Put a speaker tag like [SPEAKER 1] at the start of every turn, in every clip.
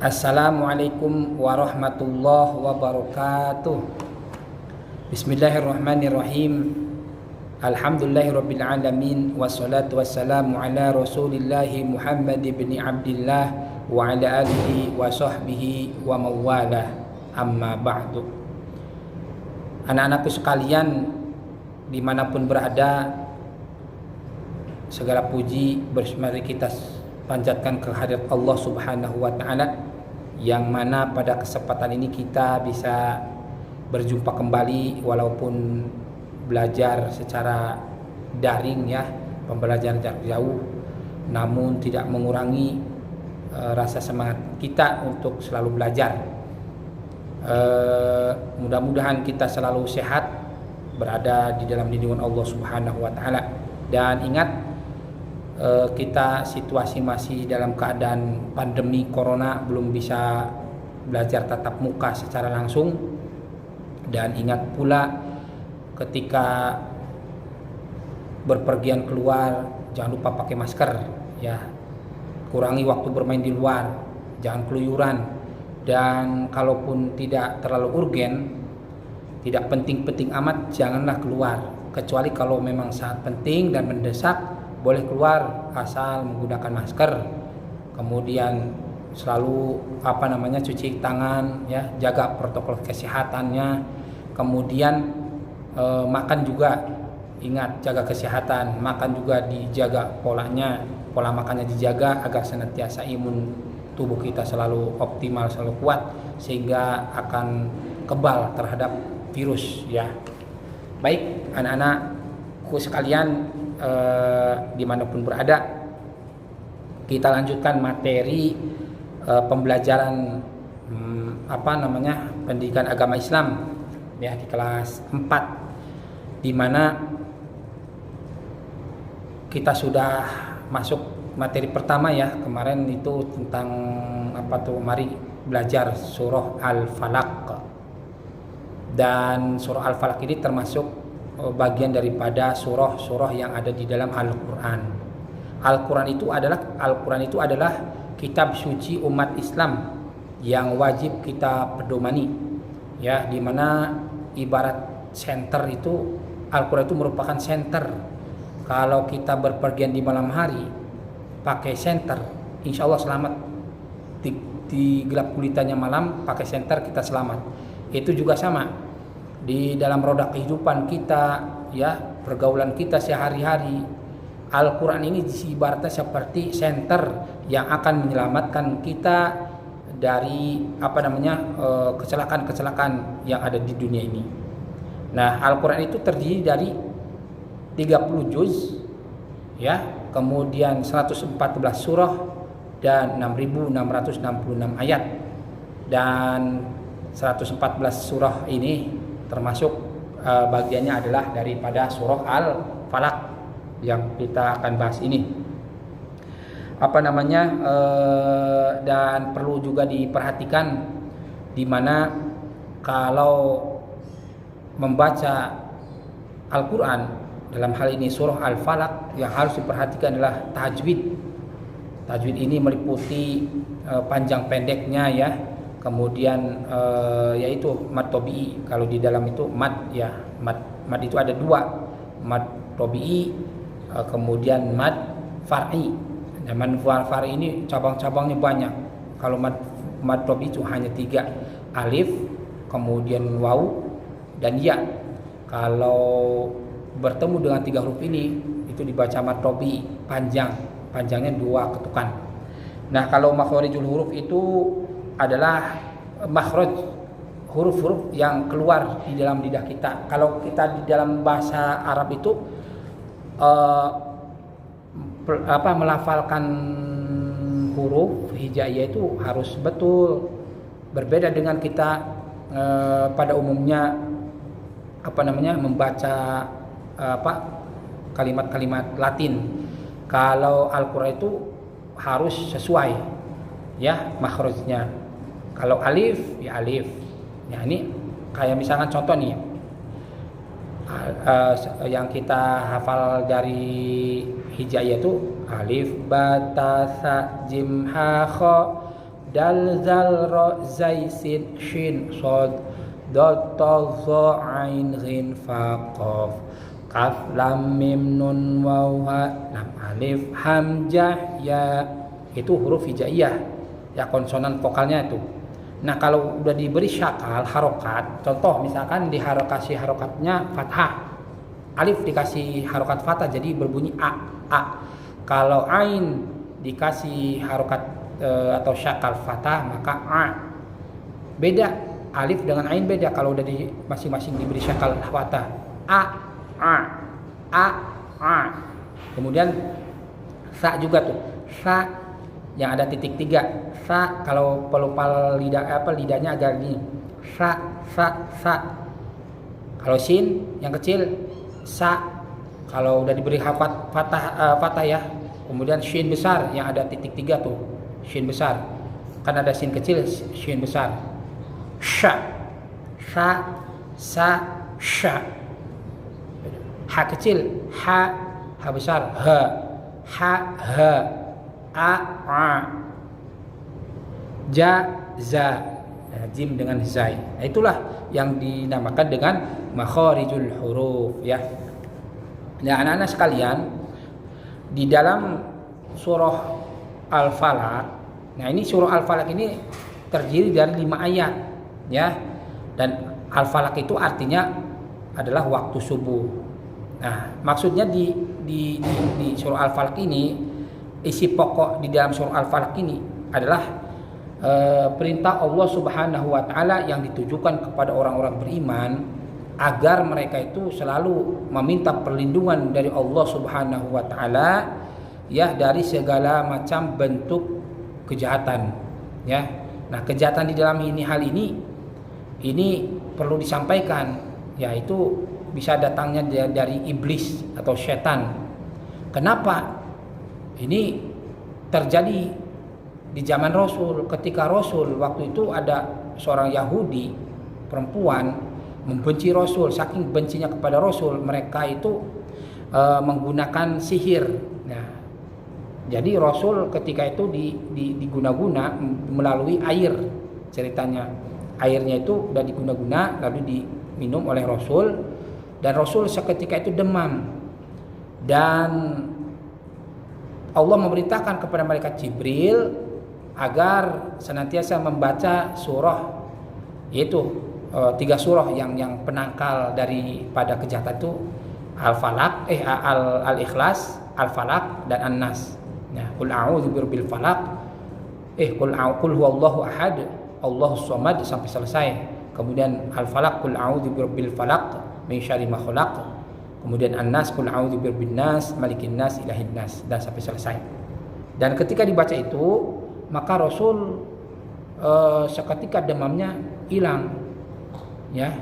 [SPEAKER 1] Assalamualaikum warahmatullahi wabarakatuh. Bismillahirrahmanirrahim. Alhamdulillahirabbil alamin wassalatu wassalamu ala Rasulillahi Muhammad bin Abdillah wa ala alihi wa sahbihi wa mawalah. Amma ba'du. Anak-anakku sekalian dimanapun berada, segala puji mari kita panjatkan kehadirat Allah Subhanahu wa taala, yang mana pada kesempatan ini kita bisa berjumpa kembali walaupun belajar secara daring ya, pembelajaran jarak jauh, namun tidak mengurangi rasa semangat kita untuk selalu belajar. Mudah-mudahan kita selalu sehat, berada di dalam lindungan Allah Subhanahu wa taala. Dan ingat, kita situasi masih dalam keadaan pandemi corona, belum bisa belajar tatap muka secara langsung. Dan ingat pula, ketika berpergian keluar jangan lupa pakai masker ya, kurangi waktu bermain di luar, jangan keluyuran, dan kalaupun tidak terlalu urgen, tidak penting-penting amat, janganlah keluar, kecuali kalau memang sangat penting dan mendesak, boleh keluar asal menggunakan masker. Kemudian selalu cuci tangan ya, jaga protokol kesehatannya. Kemudian makan juga, ingat jaga kesehatan, makan juga dijaga polanya, pola makannya dijaga agar senantiasa imun tubuh kita selalu optimal, selalu kuat, sehingga akan kebal terhadap virus ya. Baik anak-anakku sekalian, dimanapun berada, kita lanjutkan materi pembelajaran pendidikan agama Islam ya, di kelas 4, di mana kita sudah masuk materi pertama ya. Kemarin itu tentang mari belajar surah Al-Falaq, dan surah Al-Falaq ini termasuk bagian daripada surah-surah yang ada di dalam Al-Quran. Al-Quran itu adalah kitab suci umat Islam yang wajib kita pedomani ya, dimana ibarat senter itu, Al-Quran itu merupakan senter. Kalau kita berpergian di malam hari pakai senter, insya Allah selamat. Di gelap gulitanya malam pakai senter, kita selamat. Itu juga sama di dalam roda kehidupan kita ya, pergaulan kita sehari-hari. Al-Quran ini ibaratnya seperti senter yang akan menyelamatkan kita dari kecelakaan-kecelakaan yang ada di dunia ini. Nah, Al-Quran itu terdiri dari 30 juz ya, kemudian 114 surah dan 6.666 ayat. Dan 114 surah ini termasuk bagiannya adalah daripada surah Al-Falaq yang kita akan bahas ini. Dan perlu juga diperhatikan, di mana kalau membaca Al-Quran, dalam hal ini surah Al-Falaq, yang harus diperhatikan adalah tajwid. Tajwid ini meliputi panjang pendeknya ya, kemudian yaitu mad tabi'i. Kalau di dalam itu mad ya, mad itu ada dua, mad tabi'i, kemudian mad far'i. Dan mad far'i ini cabang-cabangnya banyak. Kalau mad tabi'i itu hanya 3, alif, kemudian waw dan ya. Kalau bertemu dengan 3 huruf ini, itu dibaca mad tabi'i, panjangnya 2 ketukan. Nah, kalau makhrijul huruf itu adalah makhraj huruf-huruf yang keluar di dalam lidah kita. Kalau kita di dalam bahasa Arab itu melafalkan huruf hijaiyah itu harus betul. Berbeda dengan kita pada umumnya membaca kalimat-kalimat Latin. Kalau Al-Quran itu harus sesuai ya makhrajnya. Kalau alif ya alif. Ya, ini kayak misalkan contoh nih, yang kita hafal dari hijaiyah itu alif ba ta sa jim ha kha dal zal ra zai sin shin shad dad ta za ain ghin fa qaf kaf lam mim nun waw ha lam alif hamzah ya. Itu huruf hijaiyah ya, konsonan vokalnya itu. Nah kalau udah diberi syakal harokat, contoh misalkan kasih harokatnya fathah, alif dikasih harokat fathah jadi berbunyi a. Kalau ain dikasih harokat atau syakal fathah maka a. Beda alif dengan ain beda kalau udah di masing-masing diberi syakal fathah. A. Kemudian sa juga tuh, sa yang ada titik 3. Sa kalau pelupal lidahnya agak gini. Sa. Kalau sin yang kecil sa. Kalau udah diberi fathah ya. Kemudian shin besar yang ada titik 3 tuh. Shin besar. Kan ada sin kecil, shin besar. Sha. Sa, sha. Ha kecil, ha besar, ha. A. Ja, za, jim dengan zai. Nah, itulah yang dinamakan dengan makharijul huruf ya. Nah, anak-anak sekalian, di dalam surah Al-Falaq. Nah, ini surah Al-Falaq ini terdiri dari 5 ayat ya. Dan Al-Falaq itu artinya adalah waktu subuh. Nah, maksudnya di surah Al-Falaq ini, isi pokok di dalam surah Al-Falaq ini adalah perintah Allah Subhanahu wa taala yang ditujukan kepada orang-orang beriman agar mereka itu selalu meminta perlindungan dari Allah Subhanahu wa taala ya dari segala macam bentuk kejahatan ya. Nah, kejahatan di dalam hal ini perlu disampaikan, yaitu bisa datangnya dari iblis atau setan. Kenapa? Ini terjadi di zaman Rasul. Ketika Rasul waktu itu ada seorang Yahudi perempuan membenci Rasul, saking bencinya kepada Rasul mereka itu menggunakan sihir. Nah, jadi Rasul ketika itu diguna-guna melalui air, ceritanya airnya itu udah diguna-guna lalu diminum oleh Rasul, dan Rasul seketika itu demam, dan Allah memerintahkan kepada malaikat Jibril agar senantiasa membaca surah, yaitu 3 surah yang penangkal daripada kejahatan itu Al-Falaq, Al-Ikhlas, Al-Falaq dan An-Nas. Nah, qul a'udzu birabbil falaq, qul huwallahu ahad, Allahus samad sampai selesai. Kemudian Al-Falaq, qul a'udzu birabbil falaq min syarri ma khalaq. Kemudian An-Nas, qul a'udzu birabbin nas, malikin nas, ilahin nas, dan sampai selesai. Dan ketika dibaca itu, maka Rasul seketika demamnya hilang. Ya.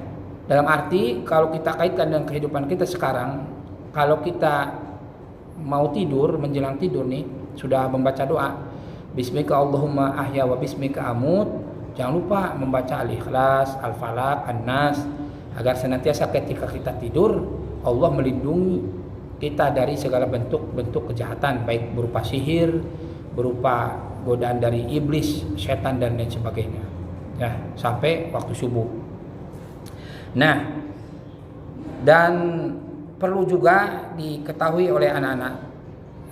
[SPEAKER 1] Dalam arti kalau kita kaitkan dengan kehidupan kita sekarang, kalau kita mau tidur, menjelang tidur nih, sudah membaca doa, Bismika Allahumma ahya wa bismika amut, jangan lupa membaca Al-Ikhlas, Al-Falaq, An-Nas, agar senantiasa ketika kita tidur Allah melindungi kita dari segala bentuk-bentuk kejahatan, baik berupa sihir, berupa godaan dari iblis, setan dan lain sebagainya. Ya, sampai waktu subuh. Nah, dan perlu juga diketahui oleh anak-anak,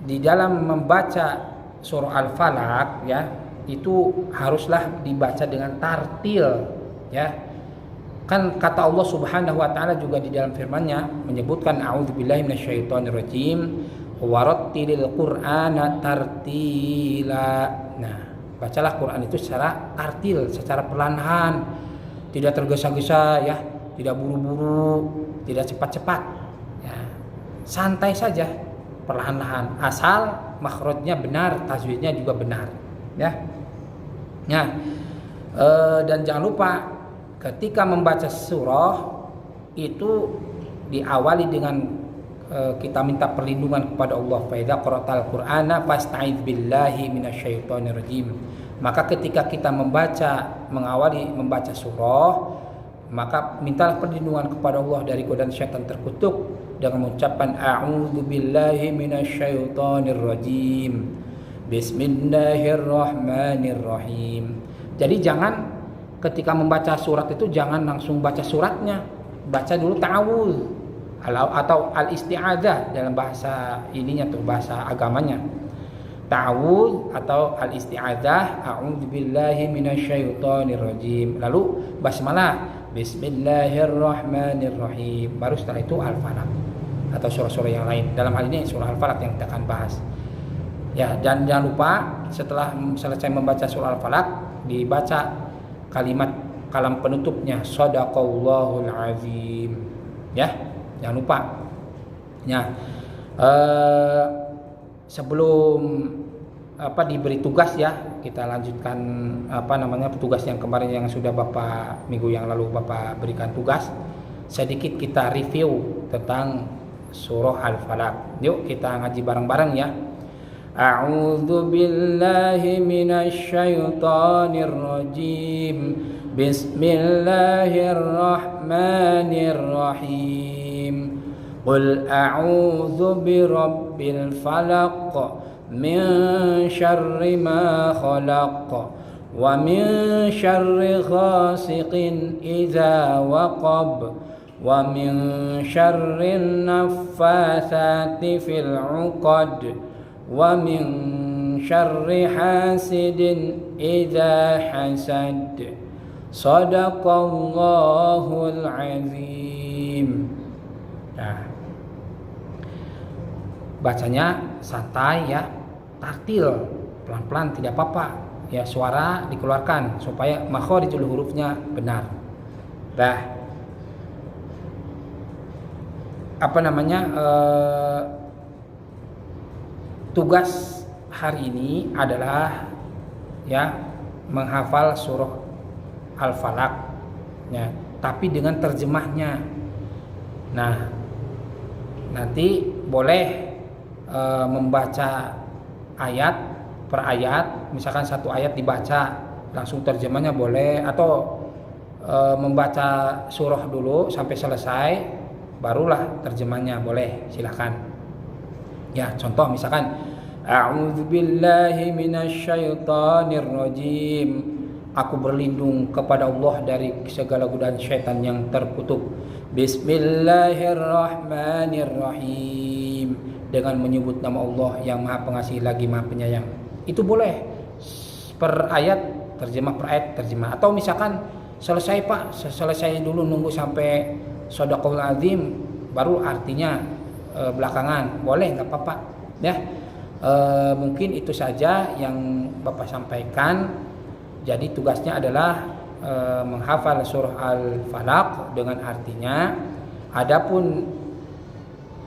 [SPEAKER 1] di dalam membaca surah Al-Falaq ya, itu haruslah dibaca dengan tartil ya. Kan kata Allah Subhanahu wa taala juga di dalam firman-Nya menyebutkan a'udzubillahi minasyaitonirrajim warattilil qur'ana tartila. Nah, bacalah Quran itu secara tartil, secara perlahan, tidak tergesa-gesa ya, tidak buru-buru, tidak cepat-cepat. Ya, santai saja, perlahan-lahan, asal makhrajnya benar, tajwidnya juga benar, ya. Nah, dan jangan lupa ketika membaca surah itu diawali dengan kita minta perlindungan kepada Allah. Fa idza qara'tal Qur'ana fasta'idz billahi minasyaitonir rajim. Maka ketika kita mengawali membaca surah, maka mintalah perlindungan kepada Allah dari godaan syaitan terkutuk dengan mengucapkan a'udzu billahi minasyaitonir rajim. Bismillahirrahmanirrahim. Jadi jangan ketika membaca surat itu jangan langsung baca suratnya, baca dulu ta'awudz atau al-isti'adzah dalam bahasa ininya tuh, bahasa agamanya. Ta'awudz atau al-isti'adzah, a'udzubillahi minasyaitonirrajim. Lalu basmalah, bismillahirrahmanirrahim. Baru setelah itu al-falaq atau surah-surah yang lain. Dalam hal ini surah al-falaq yang kita akan bahas. Ya, dan jangan lupa setelah selesai membaca surah al-falaq dibaca kalimat kalam penutupnya, shadaqallahul azim. Ya, jangan lupa. Ya, sebelum diberi tugas ya, kita lanjutkan tugas yang kemarin yang sudah Bapak minggu yang lalu Bapak berikan tugas. Sedikit kita review tentang surah al-falaq. Yuk kita ngaji bareng-bareng ya. A'udzu billahi minasy syaithanir rajim. Bismillahirrahmanirrahim. Qul a'udzu birabbil falaq min syarri ma khalaq wa min syarri ghasiqin idza waqab wa min syarri naffatsati fil 'uqad wa min syarri hasidin idza hasad. Shadaqallahul azim. Nah, bacanya santai ya, tartil, pelan-pelan tidak apa-apa. Ya, suara dikeluarkan supaya makharijul hurufnya benar. Nah, tugas hari ini adalah ya menghafal surah al-falaq ya, tapi dengan terjemahnya. Nah, nanti boleh membaca ayat per ayat, misalkan satu ayat dibaca langsung terjemahnya boleh, atau membaca surah dulu sampai selesai barulah terjemahnya boleh, silakan. Ya, contoh misalkan a'udzubillahi minasyaitonir rajim. Aku berlindung kepada Allah dari segala godaan syaitan yang terkutuk. Bismillahirrahmanirrahim. Dengan menyebut nama Allah yang Maha Pengasih lagi Maha Penyayang. Itu boleh. Per ayat terjemah, per ayat terjemah. Atau misalkan selesai dulu, nunggu sampai shadaqallahul azim baru artinya belakangan, boleh, nggak apa-apa ya. Mungkin itu saja yang Bapak sampaikan. Jadi tugasnya adalah menghafal surah al-falaq dengan artinya. Adapun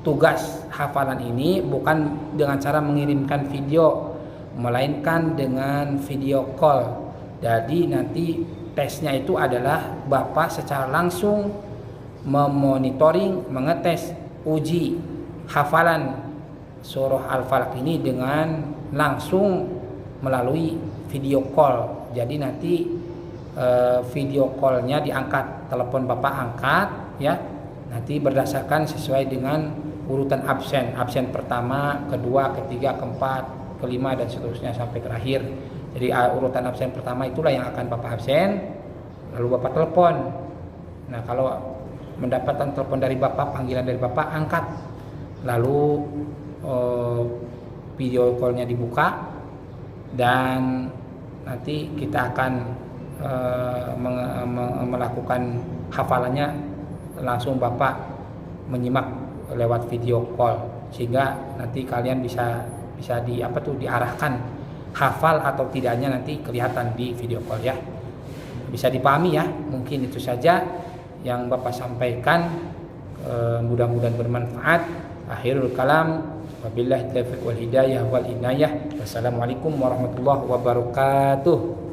[SPEAKER 1] tugas hafalan ini bukan dengan cara mengirimkan video, melainkan dengan video call. Jadi nanti tesnya itu adalah Bapak secara langsung memonitoring, mengetes, uji hafalan surah al-falaq ini dengan langsung melalui video call. Jadi nanti video callnya diangkat, telepon Bapak angkat ya. Nanti berdasarkan sesuai dengan urutan absen pertama, kedua, ketiga, keempat, kelima dan seterusnya sampai terakhir. Jadi urutan absen pertama itulah yang akan Bapak absen, lalu Bapak telepon. Nah, kalau mendapatkan telepon dari Bapak, panggilan dari Bapak, angkat. Lalu video call-nya dibuka dan nanti kita akan melakukan hafalannya, langsung Bapak menyimak lewat video call, sehingga nanti kalian bisa diarahkan hafal atau tidaknya nanti kelihatan di video call ya. Bisa dipahami ya. Mungkin itu saja yang Bapak sampaikan, mudah-mudahan bermanfaat. Akhirul kalam, wabillahi taufiq wal hidayah wal inayah. Wassalamualaikum warahmatullahi wabarakatuh.